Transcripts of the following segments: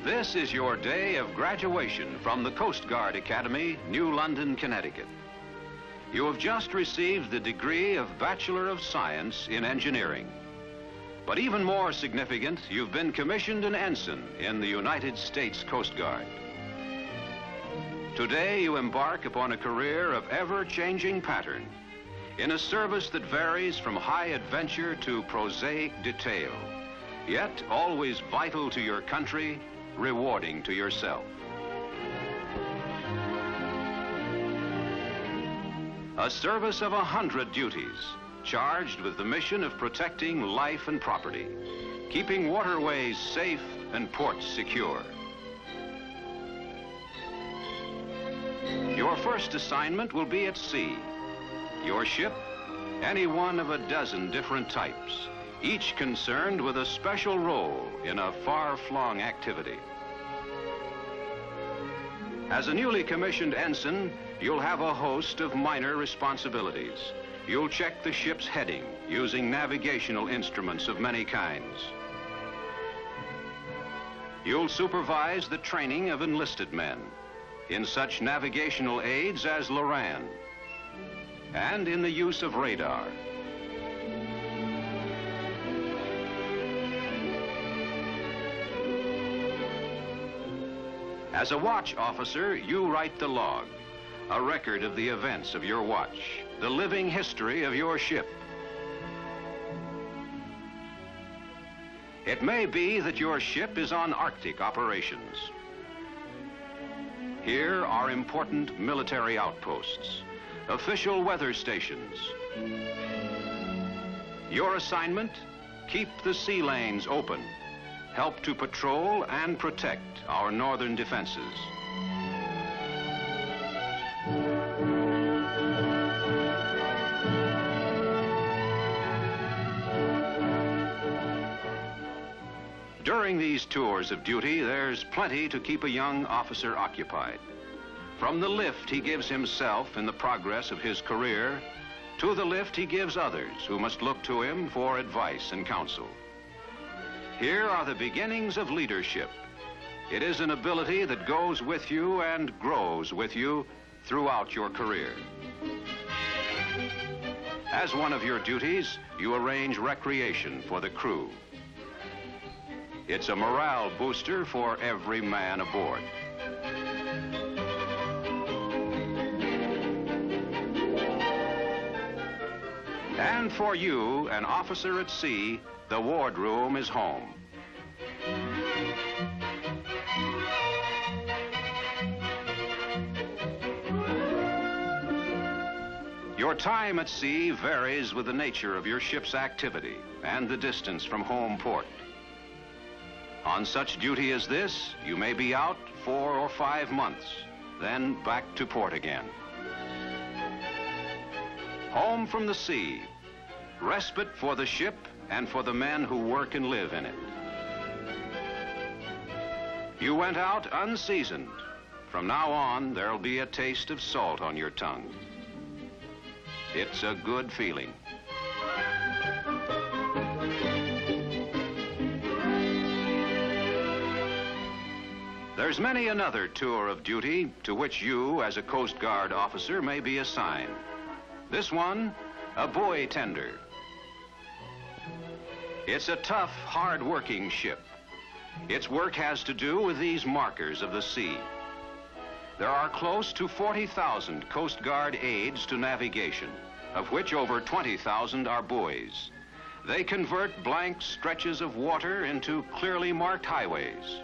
This is your day of graduation from the Coast Guard Academy, New London, Connecticut. You have just received the degree of Bachelor of Science in Engineering. But even more significant, you've been commissioned an ensign in the United States Coast Guard. Today, you embark upon a career of ever-changing pattern in a service that varies from high adventure to prosaic detail, yet always vital to your country, rewarding to yourself. A service of 100 duties, charged with the mission of protecting life and property, keeping waterways safe and ports secure. Your first assignment will be at sea. Your ship, any one of a dozen different types, each concerned with a special role in a far-flung activity. As a newly commissioned ensign, you'll have a host of minor responsibilities. You'll check the ship's heading using navigational instruments of many kinds. You'll supervise the training of enlisted men in such navigational aids as Loran and in the use of radar. As a watch officer, you write the log, a record of the events of your watch, the living history of your ship. It may be that your ship is on Arctic operations. Here are important military outposts, official weather stations. Your assignment, keep the sea lanes open, help to patrol and protect our northern defenses. During these tours of duty, there's plenty to keep a young officer occupied. From the lift he gives himself in the progress of his career, to the lift he gives others who must look to him for advice and counsel. Here are the beginnings of leadership. It is an ability that goes with you and grows with you throughout your career. As one of your duties, you arrange recreation for the crew. It's a morale booster for every man aboard. And for you, an officer at sea, the wardroom is home. Your time at sea varies with the nature of your ship's activity and the distance from home port. On such duty as this, you may be out 4 or 5 months, then back to port again. Home from the sea, respite for the ship and for the men who work and live in it. You went out unseasoned. From now on, there'll be a taste of salt on your tongue. It's a good feeling. There's many another tour of duty to which you, as a Coast Guard officer, may be assigned. This one, a buoy tender. It's a tough, hard-working ship. Its work has to do with these markers of the sea. There are close to 40,000 Coast Guard aids to navigation, of which over 20,000 are buoys. They convert blank stretches of water into clearly marked highways.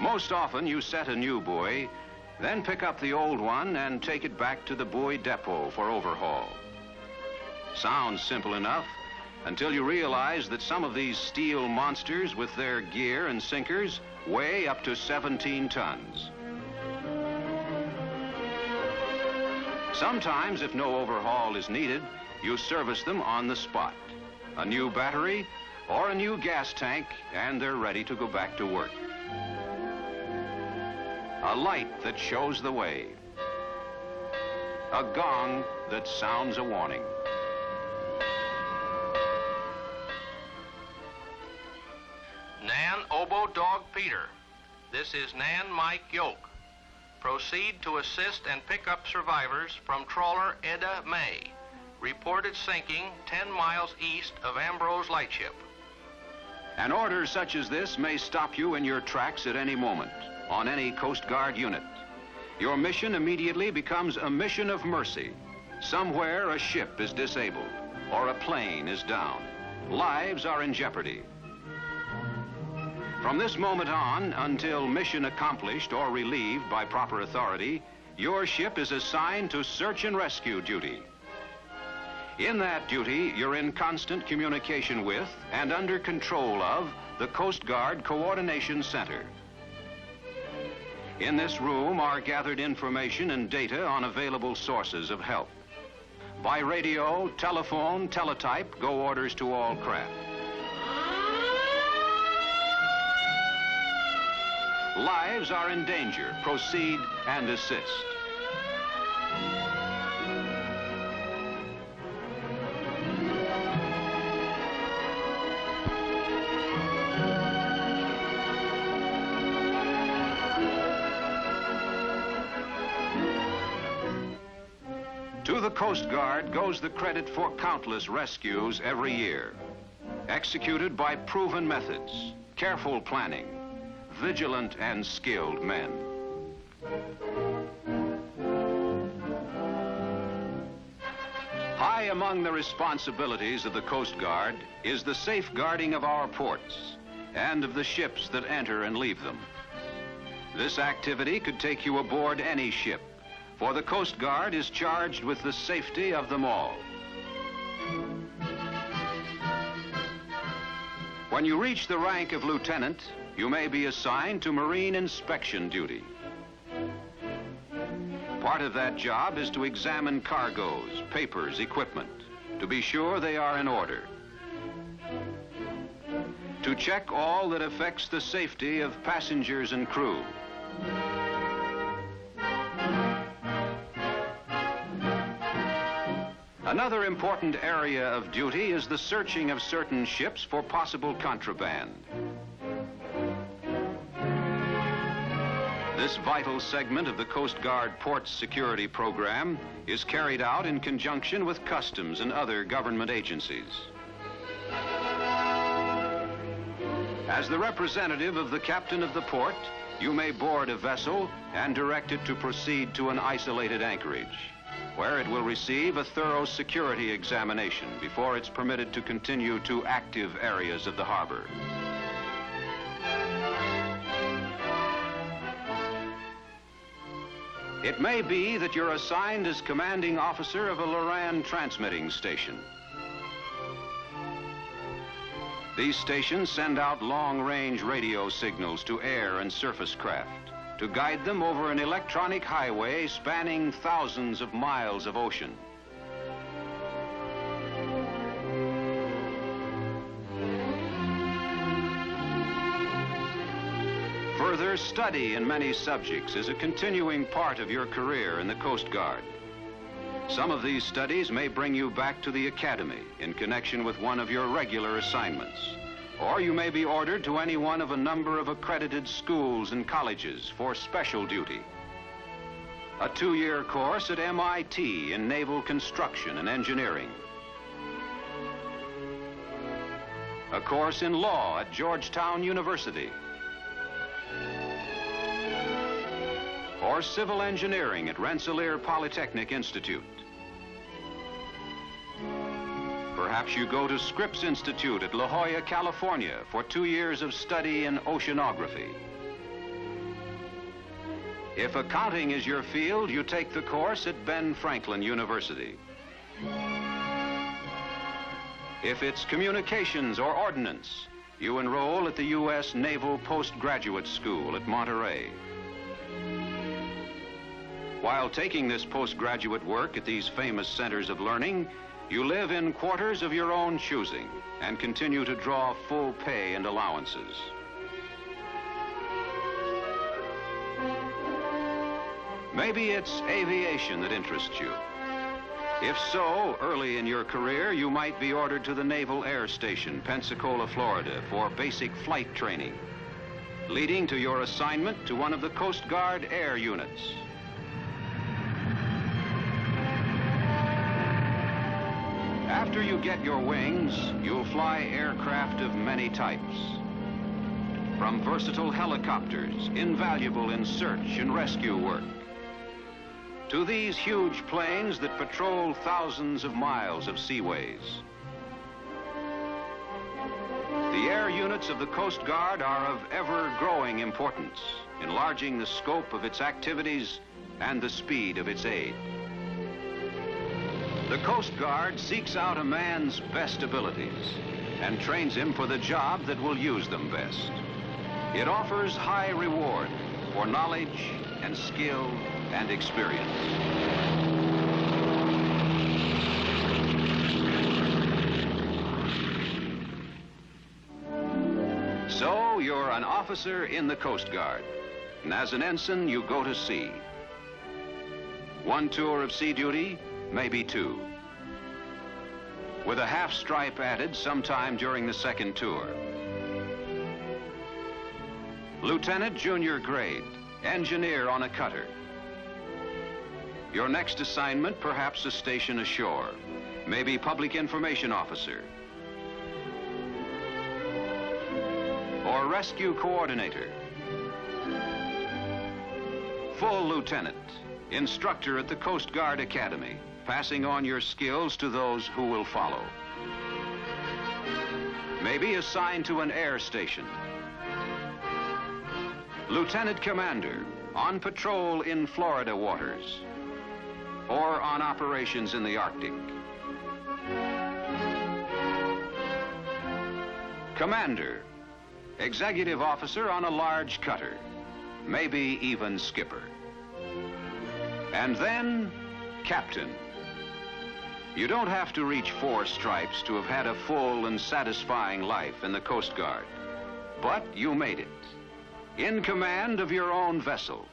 Most often you set a new buoy, then pick up the old one and take it back to the buoy depot for overhaul. Sounds simple enough until you realize that some of these steel monsters with their gear and sinkers weigh up to 17 tons. Sometimes, if no overhaul is needed, you service them on the spot. A new battery or a new gas tank, and they're ready to go back to work. A light that shows the way. A gong that sounds a warning. Nan, oboe Dog Peter. This is Nan Mike Yoke. Proceed to assist and pick up survivors from trawler Edda May, reported sinking 10 miles east of Ambrose Lightship. An order such as this may stop you in your tracks at any moment on any Coast Guard unit. Your mission immediately becomes a mission of mercy. Somewhere a ship is disabled or a plane is down. Lives are in jeopardy. From this moment on, until mission accomplished or relieved by proper authority, your ship is assigned to search and rescue duty. In that duty, you're in constant communication with and under control of the Coast Guard Coordination Center. In this room are gathered information and data on available sources of help. By radio, telephone, teletype, go orders to all craft. Lives are in danger. Proceed and assist. To the Coast Guard goes the credit for countless rescues every year, executed by proven methods, careful planning, vigilant and skilled men. High among the responsibilities of the Coast Guard is the safeguarding of our ports and of the ships that enter and leave them. This activity could take you aboard any ship, for the Coast Guard is charged with the safety of them all. When you reach the rank of lieutenant, you may be assigned to marine inspection duty. Part of that job is to examine cargoes, papers, equipment, to be sure they are in order. To check all that affects the safety of passengers and crew. Another important area of duty is the searching of certain ships for possible contraband. This vital segment of the Coast Guard Port Security Program is carried out in conjunction with customs and other government agencies. As the representative of the captain of the port, you may board a vessel and direct it to proceed to an isolated anchorage, where it will receive a thorough security examination before it's permitted to continue to active areas of the harbor. It may be that you're assigned as commanding officer of a Loran transmitting station. These stations send out long-range radio signals to air and surface craft to guide them over an electronic highway spanning thousands of miles of ocean. Further study in many subjects is a continuing part of your career in the Coast Guard. Some of these studies may bring you back to the academy in connection with one of your regular assignments, or you may be ordered to any one of a number of accredited schools and colleges for special duty. A 2-year course at MIT in naval construction and engineering. A course in law at Georgetown University. Or civil engineering at Rensselaer Polytechnic Institute. Perhaps you go to Scripps Institute at La Jolla, California for 2 years of study in oceanography. If accounting is your field, you take the course at Ben Franklin University. If it's communications or ordnance, you enroll at the U.S. Naval Postgraduate School at Monterey. While taking this postgraduate work at these famous centers of learning, you live in quarters of your own choosing and continue to draw full pay and allowances. Maybe it's aviation that interests you. If so, early in your career, you might be ordered to the Naval Air Station, Pensacola, Florida, for basic flight training. leading to your assignment to one of the Coast Guard air units. After you get your wings, you'll fly aircraft of many types. From versatile helicopters, invaluable in search and rescue work, to these huge planes that patrol thousands of miles of seaways. The air units of the Coast Guard are of ever-growing importance, enlarging the scope of its activities and the speed of its aid. The Coast Guard seeks out a man's best abilities and trains him for the job that will use them best. It offers high reward for knowledge and skill and experience. So you're an officer in the Coast Guard, and as an ensign, you go to sea. One tour of sea duty, maybe two, with a half stripe added sometime during the second tour. Lieutenant junior grade, engineer on a cutter. Your next assignment, perhaps a station ashore, maybe public information officer, or rescue coordinator. Full lieutenant, instructor at the Coast Guard Academy, passing on your skills to those who will follow. Maybe assigned to an air station. Lieutenant commander, on patrol in Florida waters, or on operations in the Arctic. Commander, executive officer on a large cutter, maybe even skipper. And then, captain. You don't have to reach 4 stripes to have had a full and satisfying life in the Coast Guard, but you made it. In command of your own vessel.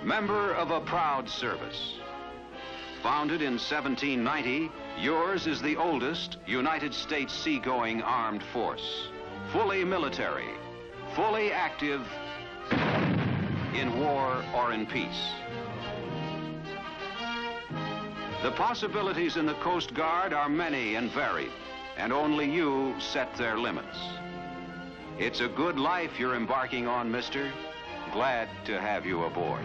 Member of a proud service. Founded in 1790, yours is the oldest United States seagoing armed force. Fully military, fully active in war or in peace. The possibilities in the Coast Guard are many and varied, and only you set their limits. It's a good life you're embarking on, mister. Glad to have you aboard.